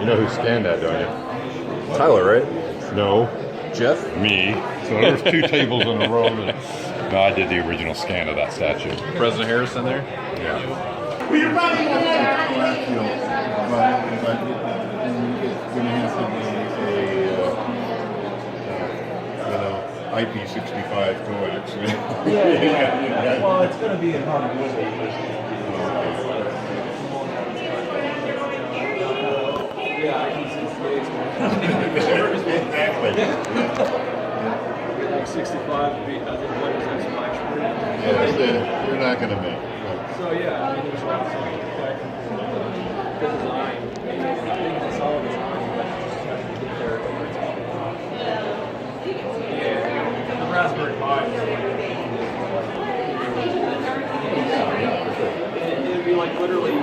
You know who scanned that, don't you? Tyler, right? No. Jeff? Me. So there's two tables in a row. No, I did the original scan of that statue. President Harrison there? Yeah. But it's going to have to be IP65 coax. Yeah. Well, it's going to be in continuity. Exactly. Like 65 would be, I think, what is that splash screen? Yeah, you're not going to make. So yeah, I mean, there's lots of design. I think it's all design, but just have to get there over time. Yeah, the Raspberry Pi is it'd be like literally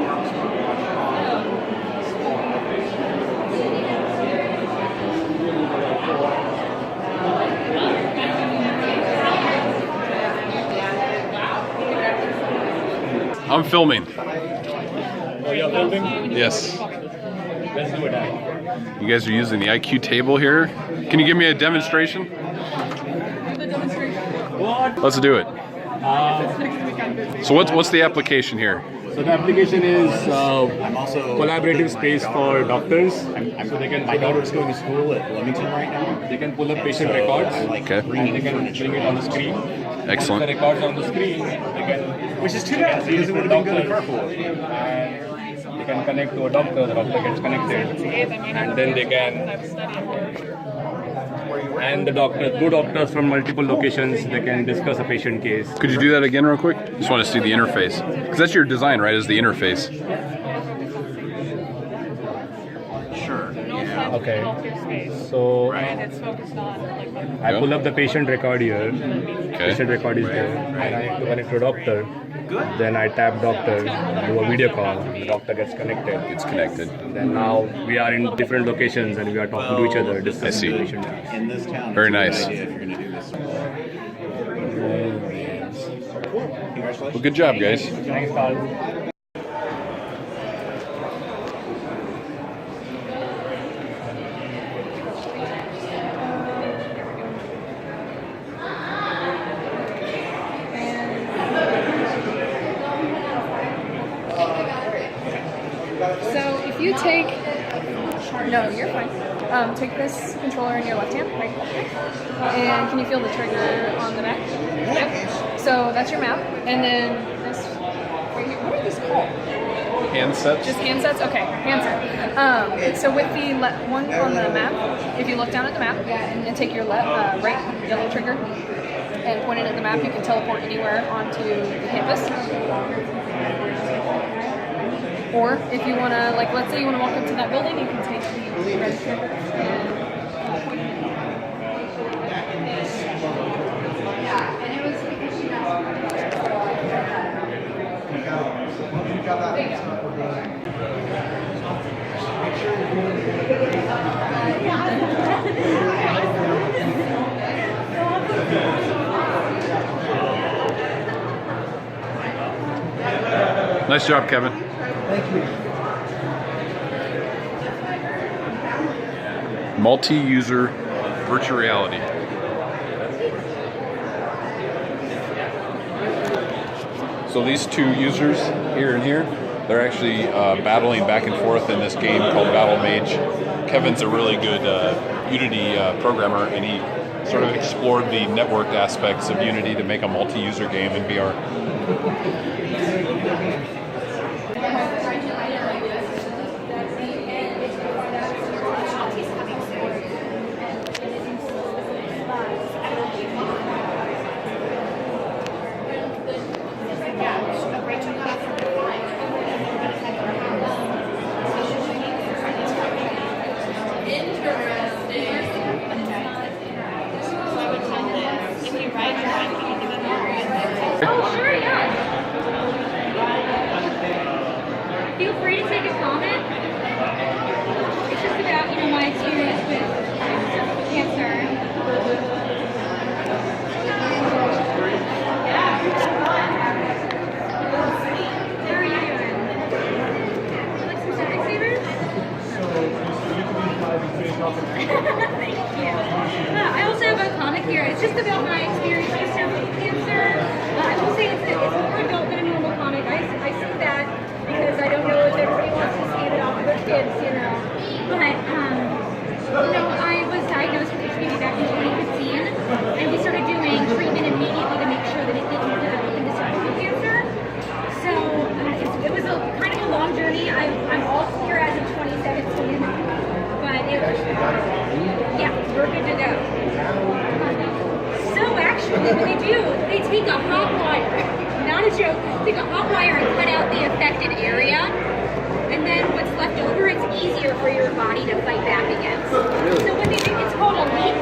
I'm filming. Oh, you're filming? Yes. Let's do it now. You guys are using the IQ table here. Can you give me a demonstration? What? Let's do it. So what's the application here? So the application is collaborative space for doctors. So they can. My daughter's going to school at Wilmington right now. They can pull up patient records. Okay. And they can bring it on the screen. Excellent. Once the records on the screen, they can. Which is too bad because it would have been good at carpool. And they can connect to a doctor. The doctor gets connected, and then they can. And the two doctors from multiple locations, they can discuss a patient case. Could you do that again real quick? Just want to see the interface. Because that's your design, right, is the interface. Sure. Okay. So I pull up the patient record here. Okay. Patient record is there. And I need to connect to a doctor. Then I tap doctor, do a video call. The doctor gets connected. It's connected. Then now we are in different locations and we are talking to each other, discussing the patient. In this town, Very it's a good nice. idea if you're going to do this. Congratulations. Well, good job, guys. Thanks, Carl. So if you take, no, you're fine. Take this controller in your left hand, right? And can you feel the trigger on the back? Yep. So that's your map. And then this, right here, what are these called? Handsets? Just handsets? Okay, handset. So with the one on the map, if you look down at the map and take your right yellow trigger and point it at the map, you can teleport anywhere onto the campus. Or if you want to, like, let's say you want to walk up to that building, you can take the red trigger and point it. Nice job, Kevin. Thank you. Multi-user virtual reality. So these two users, here and here, they're actually battling back and forth in this game called Battle Mage. Kevin's a really good Unity programmer, and he sort of explored the networked aspects of Unity to make a multi-user game in VR. Feel free to take a comment. It's just about, my experience with cancer. How are you doing? Would you like some Civic Savers? it's just about my experience with cervical cancer. I will say it's more adult than a normal comic. I see that because I don't know if everybody wants to see it off of their kids, you know. But I was diagnosed with HPV back in 2015, and we started doing treatment immediately to make sure that it didn't develop into cervical cancer. So it was kind of a long journey. I'm all clear as of 2017, but yeah, we're good to go. So actually, what they do, they take a hot wire, not a joke, take a hot wire and cut out the affected area, and then what's left over, it's easier for your body to fight back against. So what they do, it's called a leap